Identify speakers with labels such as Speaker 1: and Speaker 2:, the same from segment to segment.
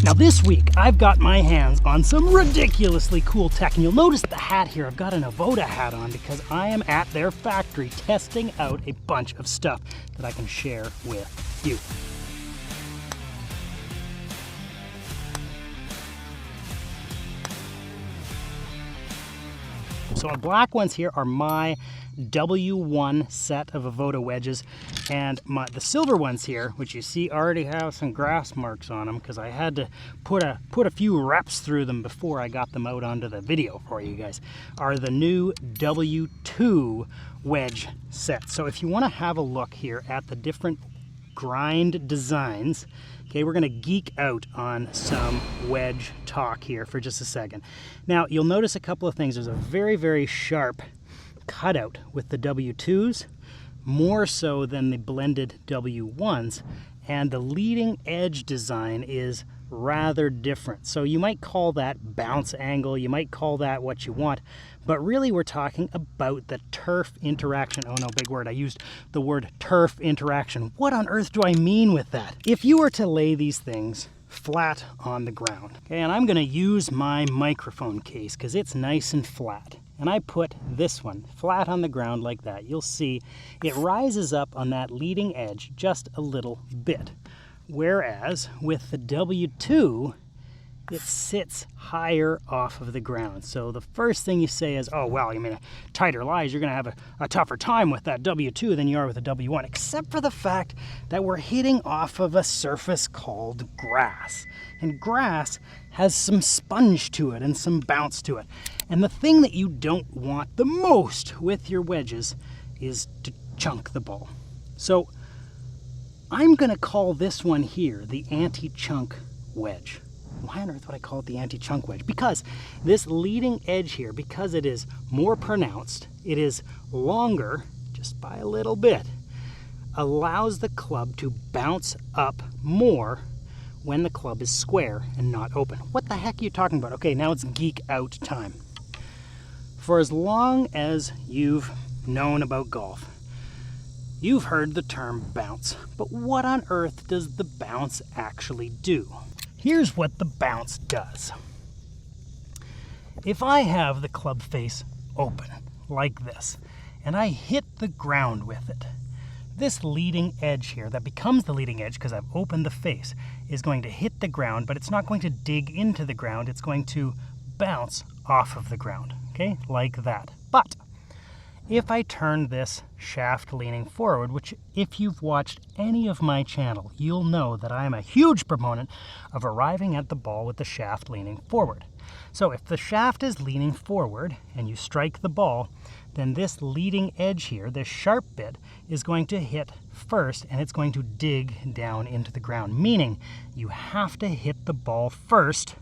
Speaker 1: Now this week, I've got my hands on some ridiculously cool tech, and you'll notice the hat here. I've got an Avoda hat on because I am at their factory testing out a bunch of stuff that I can share with you. So the black ones here are my W1 set of Avoda wedges, and the silver ones here, which you see already have some grass marks on them because I had to put a few reps through them before I got them out onto the video for you guys, are the new W2 wedge set. So if you want to have a look here at the different grind designs, okay, we're going to geek out on some wedge talk here for just a second. Now, you'll notice a couple of things. There's a very, very sharp cutout with the W2s, more so than the blended W1s, and the leading edge design is rather different. So you might call that bounce angle, you might call that what you want, but really we're talking about the turf interaction. Oh no, big word. I used the word turf interaction. What on earth do I mean with that? If you were to lay these things flat on the ground, okay, and I'm going to use my microphone case because it's nice and flat, and I put this one flat on the ground like that, you'll see it rises up on that leading edge just a little bit. Whereas with the W2, it sits higher off of the ground. So the first thing you say is, oh, well, you mean tighter lies, you're going to have a tougher time with that W2 than you are with the W1, except for the fact that we're hitting off of a surface called grass. And grass has some sponge to it and some bounce to it. And the thing that you don't want the most with your wedges is to chunk the ball. So I'm going to call this one here the anti-chunk wedge. Why on earth would I call it the anti-chunk wedge? Because this leading edge here, because it is more pronounced, it is longer, just by a little bit, allows the club to bounce up more when the club is square and not open. What the heck are you talking about? Okay, now it's geek out time. For as long as you've known about golf, you've heard the term bounce, but what on earth does the bounce actually do? Here's what the bounce does. If I have the club face open, like this, and I hit the ground with it, this leading edge here, that becomes the leading edge because I've opened the face, is going to hit the ground, but it's not going to dig into the ground, it's going to bounce off of the ground, okay, like that. But if I turn this shaft leaning forward, which if you've watched any of my channel, you'll know that I am a huge proponent of arriving at the ball with the shaft leaning forward. So if the shaft is leaning forward and you strike the ball, then this leading edge here, this sharp bit, is going to hit first and it's going to dig down into the ground, meaning you have to hit the ball first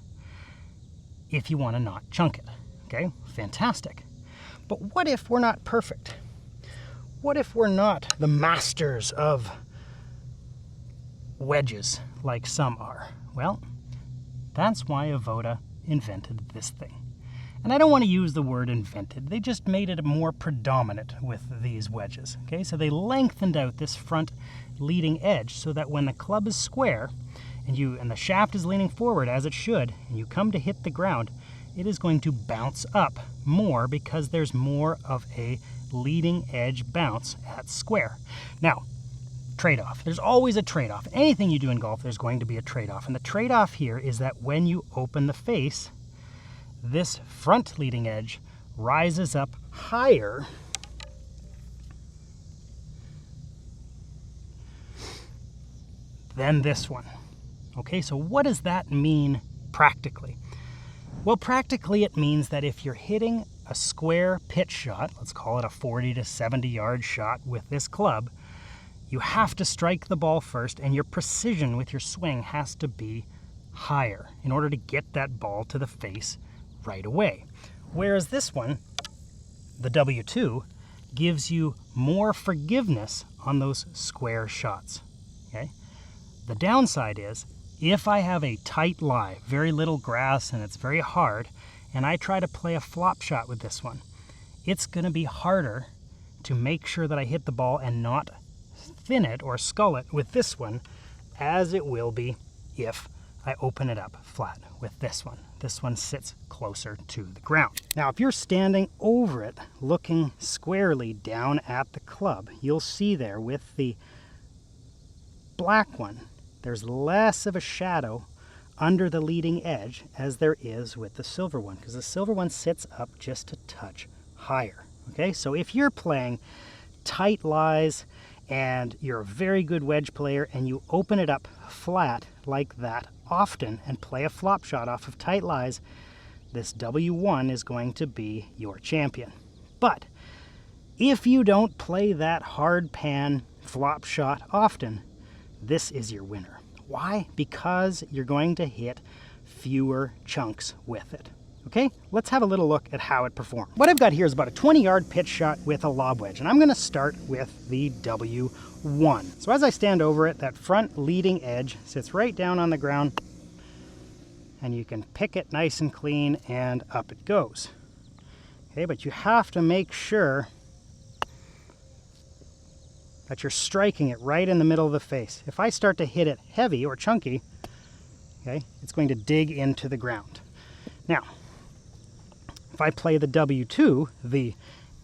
Speaker 1: if you want to not chunk it. Okay, fantastic. But what if we're not perfect? What if we're not the masters of wedges like some are? Well, that's why Avoda invented this thing. And I don't want to use the word invented. They just made it more predominant with these wedges. Okay, so they lengthened out this front leading edge so that when the club is square and the shaft is leaning forward as it should, and you come to hit the ground, it is going to bounce up more because there's more of a leading edge bounce at square. Now, trade-off. There's always a trade-off. Anything you do in golf, there's going to be a trade-off. And the trade-off here is that when you open the face, this front leading edge rises up higher than this one. Okay, so what does that mean practically? Well, practically it means that if you're hitting a square pitch shot, let's call it a 40 to 70 yard shot with this club, you have to strike the ball first and your precision with your swing has to be higher in order to get that ball to the face right away. Whereas this one, the W2, gives you more forgiveness on those square shots. Okay? The downside is, if I have a tight lie, very little grass and it's very hard, and I try to play a flop shot with this one, it's going to be harder to make sure that I hit the ball and not thin it or scull it with this one as it will be if I open it up flat with this one. This one sits closer to the ground. Now, if you're standing over it, looking squarely down at the club, you'll see there with the black one, there's less of a shadow under the leading edge as there is with the silver one, because the silver one sits up just a touch higher. Okay, so if you're playing tight lies and you're a very good wedge player and you open it up flat like that often and play a flop shot off of tight lies, this W1 is going to be your champion. But if you don't play that hard pan flop shot often, this is your winner. Why? Because you're going to hit fewer chunks with it. Okay, let's have a little look at how it performs. What I've got here is about a 20-yard pitch shot with a lob wedge, and I'm going to start with the W1. So as I stand over it, that front leading edge sits right down on the ground, and you can pick it nice and clean, and up it goes. Okay, but you have to make sure that you're striking it right in the middle of the face. If I start to hit it heavy or chunky, okay, it's going to dig into the ground. Now, if I play the W2, the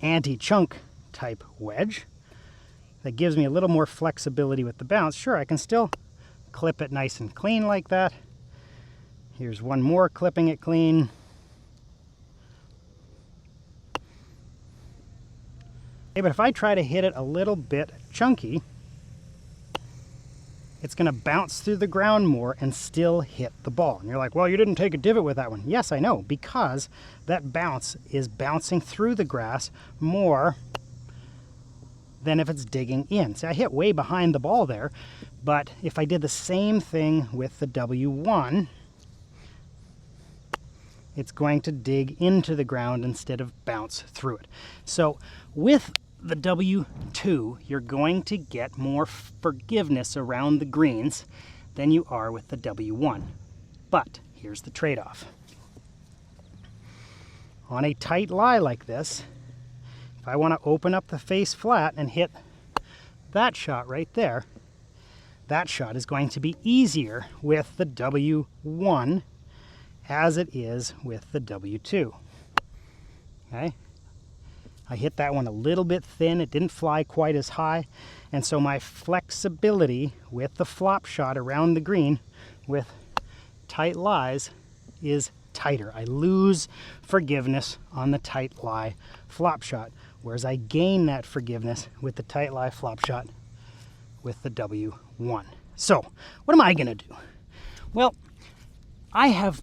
Speaker 1: anti-chunk type wedge, that gives me a little more flexibility with the bounce. Sure, I can still clip it nice and clean like that. Here's one more clipping it clean. Okay, but if I try to hit it a little bit chunky, it's going to bounce through the ground more and still hit the ball. And you're like, well, you didn't take a divot with that one. Yes, I know, because that bounce is bouncing through the grass more than if it's digging in. See, I hit way behind the ball there, but if I did the same thing with the W1, it's going to dig into the ground instead of bounce through it. So with the W2, you're going to get more forgiveness around the greens than you are with the W1. But here's the trade-off. On a tight lie like this, if I want to open up the face flat and hit that shot right there, that shot is going to be easier with the W1 as it is with the W2. Okay? I hit that one a little bit thin. It didn't fly quite as high. And so my flexibility with the flop shot around the green with tight lies is tighter. I lose forgiveness on the tight lie flop shot, whereas I gain that forgiveness with the tight lie flop shot with the W1. So what am I going to do? Well, I have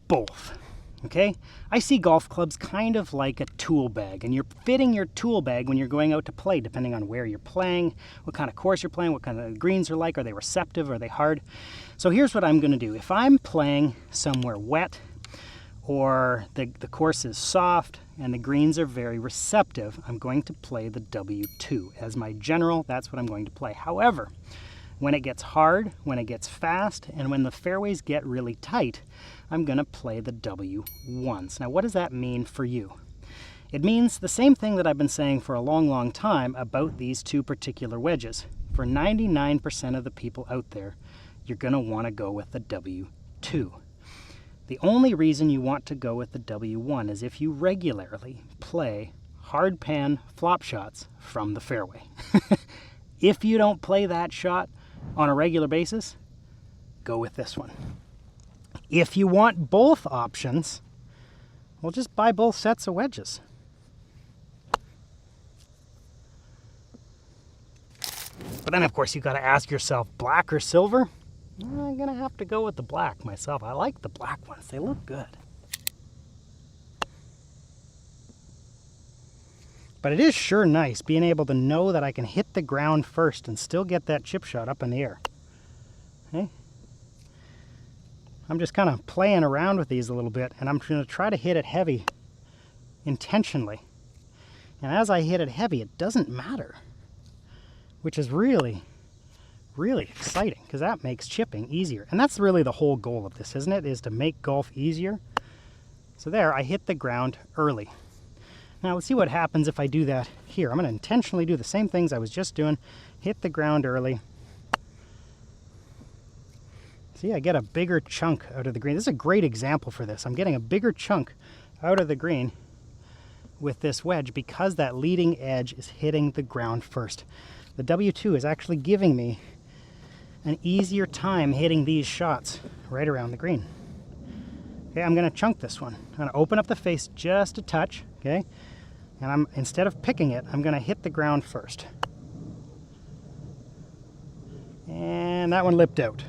Speaker 1: both. Okay, I see golf clubs kind of like a tool bag, and you're fitting your tool bag when you're going out to play, depending on where you're playing, what kind of course you're playing, what kind of greens are like, are they receptive, are they hard? So here's what I'm going to do. If I'm playing somewhere wet, or the course is soft, and the greens are very receptive, I'm going to play the W2. As my general, that's what I'm going to play. However, when it gets hard, when it gets fast, and when the fairways get really tight, I'm going to play the W1s. Now, what does that mean for you? It means the same thing that I've been saying for a long, long time about these two particular wedges. For 99% of the people out there, you're going to want to go with the W2. The only reason you want to go with the W1 is if you regularly play hard pan flop shots from the fairway. If you don't play that shot on a regular basis, go with this one. If you want both options, well, just buy both sets of wedges. But then, of course, you got to ask yourself, black or silver? I'm going to have to go with the black myself. I like the black ones. They look good. But it is sure nice being able to know that I can hit the ground first and still get that chip shot up in the air. Okay? I'm just kind of playing around with these a little bit, and I'm going to try to hit it heavy intentionally. And as I hit it heavy, it doesn't matter, which is really, really exciting, because that makes chipping easier. And that's really the whole goal of this, isn't it? Is to make golf easier. So there, I hit the ground early. Now let's see what happens if I do that here. I'm going to intentionally do the same things I was just doing. Hit the ground early. See, I get a bigger chunk out of the green. This is a great example for this. I'm getting a bigger chunk out of the green with this wedge because that leading edge is hitting the ground first. The W2 is actually giving me an easier time hitting these shots right around the green. Okay, I'm going to chunk this one. I'm going to open up the face just a touch, okay? And instead of picking it, I'm going to hit the ground first. And that one lipped out.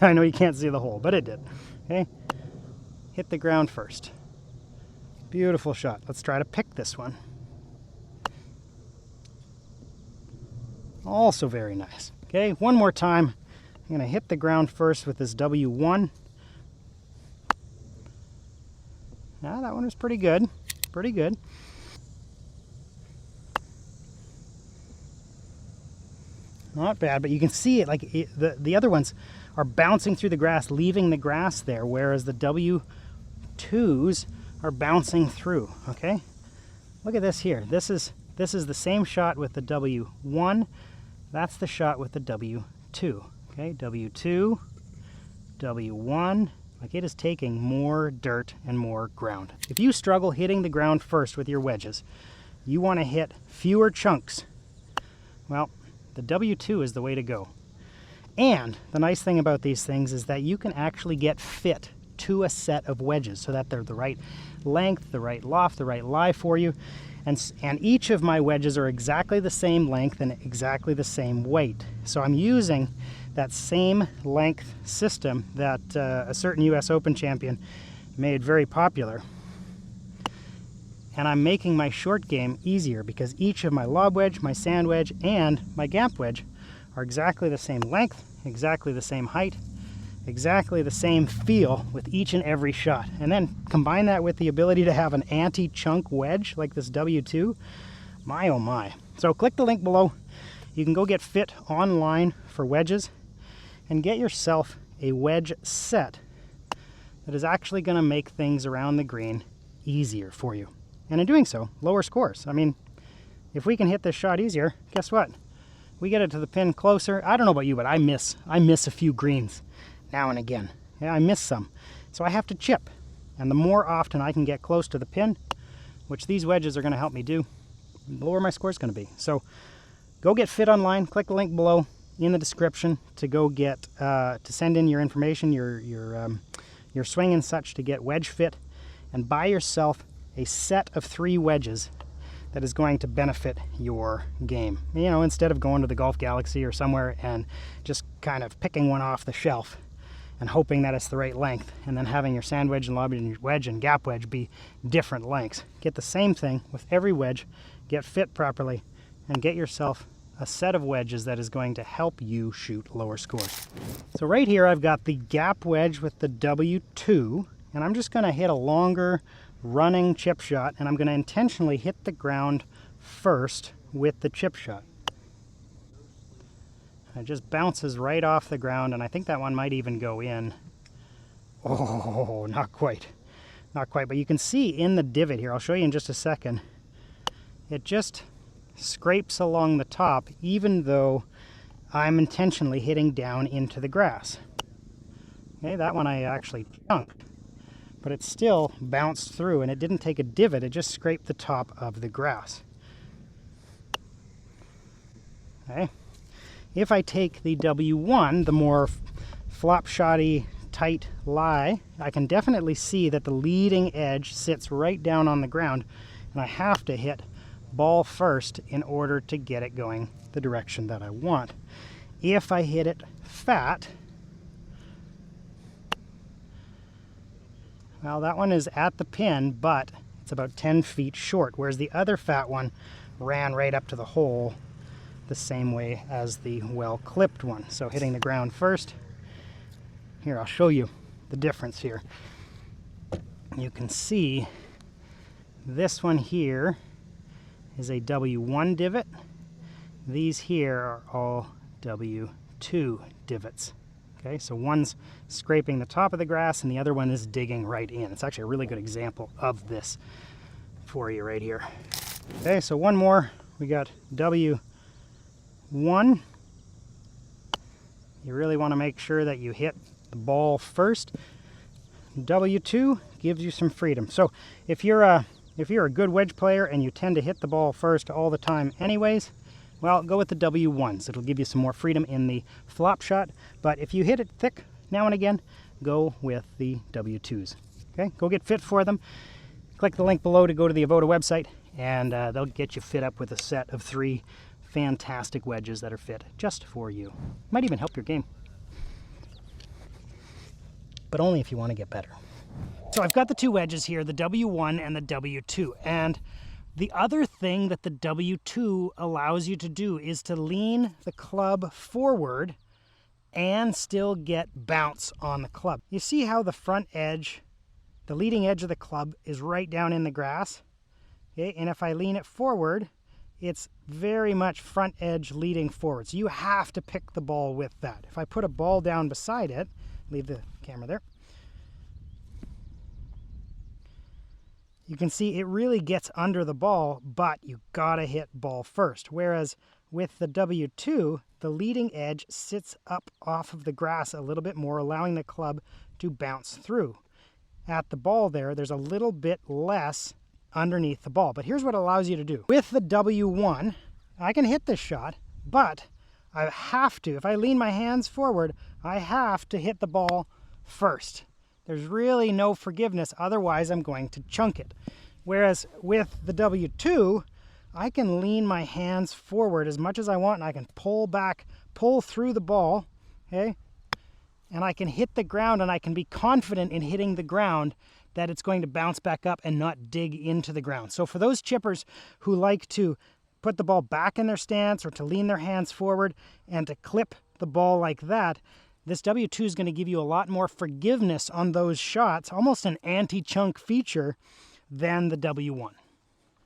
Speaker 1: I know you can't see the hole, but it did. Okay, hit the ground first. Beautiful shot. Let's try to pick this one. Also very nice. Okay, one more time. I'm going to hit the ground first with this W1. Yeah, that one was pretty good. Pretty good. Not bad, but you can see it, like the other ones are bouncing through the grass, leaving the grass there, whereas the W2s are bouncing through, okay? Look at this here. This is the same shot with the W1. That's the shot with the W2, okay? W2, W1, like it is taking more dirt and more ground. If you struggle hitting the ground first with your wedges, you want to hit fewer chunks. Well, the W2 is the way to go. And the nice thing about these things is that you can actually get fit to a set of wedges so that they're the right length, the right loft, the right lie for you. And each of my wedges are exactly the same length and exactly the same weight. So I'm using that same length system that a certain US Open champion made very popular. And I'm making my short game easier because each of my lob wedge, my sand wedge, and my gap wedge are exactly the same length, exactly the same height, exactly the same feel with each and every shot. And then combine that with the ability to have an anti-chunk wedge like this W2, my oh my. So click the link below. You can go get fit online for wedges and get yourself a wedge set that is actually going to make things around the green easier for you. And in doing so, lower scores. I mean, if we can hit this shot easier, guess what? We get it to the pin closer. I don't know about you, but I miss a few greens now and again. Yeah, I miss some. So I have to chip. And the more often I can get close to the pin, which these wedges are going to help me do, the lower my score is going to be. So go get fit online. Click the link below in the description to go get, to send in your information, your swing and such to get wedge fit, and buy yourself a set of 3 wedges that is going to benefit your game. You know, instead of going to the Golf Galaxy or somewhere and just kind of picking one off the shelf and hoping that it's the right length, and then having your sand wedge and lob wedge and gap wedge be different lengths. Get the same thing with every wedge, get fit properly, and get yourself a set of wedges that is going to help you shoot lower scores. So right here I've got the gap wedge with the W2, and I'm just going to hit a longer running chip shot, and I'm going to intentionally hit the ground first with the chip shot. It just bounces right off the ground, and I think that one might even go in. Oh, not quite. Not quite, but you can see in the divot here, I'll show you in just a second, it just scrapes along the top even though I'm intentionally hitting down into the grass. Okay, that one I actually chunked, but it still bounced through, and it didn't take a divot, it just scraped the top of the grass. Okay. If I take the W1, the more flop shotty tight lie, I can definitely see that the leading edge sits right down on the ground, and I have to hit ball first in order to get it going the direction that I want. If I hit it fat, well, that one is at the pin, but it's about 10 feet short, whereas the other fat one ran right up to the hole the same way as the well-clipped one. So hitting the ground first. Here, I'll show you the difference here. You can see this one here is a W1 divot. These here are all W2 divots. Okay, so one's scraping the top of the grass and the other one is digging right in. It's actually a really good example of this for you right here. Okay, so one more. We got W1. You really want to make sure that you hit the ball first. W2 gives you some freedom. So if you're a good wedge player and you tend to hit the ball first all the time anyways, well, go with the W1s. It'll give you some more freedom in the flop shot. But if you hit it thick now and again, go with the W2s. Okay, go get fit for them. Click the link below to go to the Avoda website, and they'll get you fit up with a set of 3 fantastic wedges that are fit just for you. Might even help your game. But only if you want to get better. So I've got the 2 wedges here, the W1 and the W2. And the other thing that the W2 allows you to do is to lean the club forward and still get bounce on the club. You see how the front edge, the leading edge of the club is right down in the grass? Okay, and if I lean it forward, it's very much front edge leading forward. So you have to pick the ball with that. If I put a ball down beside it, leave the camera there, you can see it really gets under the ball, but you gotta hit ball first. Whereas with the W2, the leading edge sits up off of the grass a little bit more, allowing the club to bounce through. At the ball there's a little bit less underneath the ball. But here's what it allows you to do. With the W1, I can hit this shot, but I have to, if I lean my hands forward, I have to hit the ball first. There's really no forgiveness, otherwise I'm going to chunk it. Whereas with the W2, I can lean my hands forward as much as I want, and I can pull back, pull through the ball, okay? And I can hit the ground, and I can be confident in hitting the ground that it's going to bounce back up and not dig into the ground. So for those chippers who like to put the ball back in their stance or to lean their hands forward and to clip the ball like that, this W2 is going to give you a lot more forgiveness on those shots, almost an anti-chunk feature than the W1.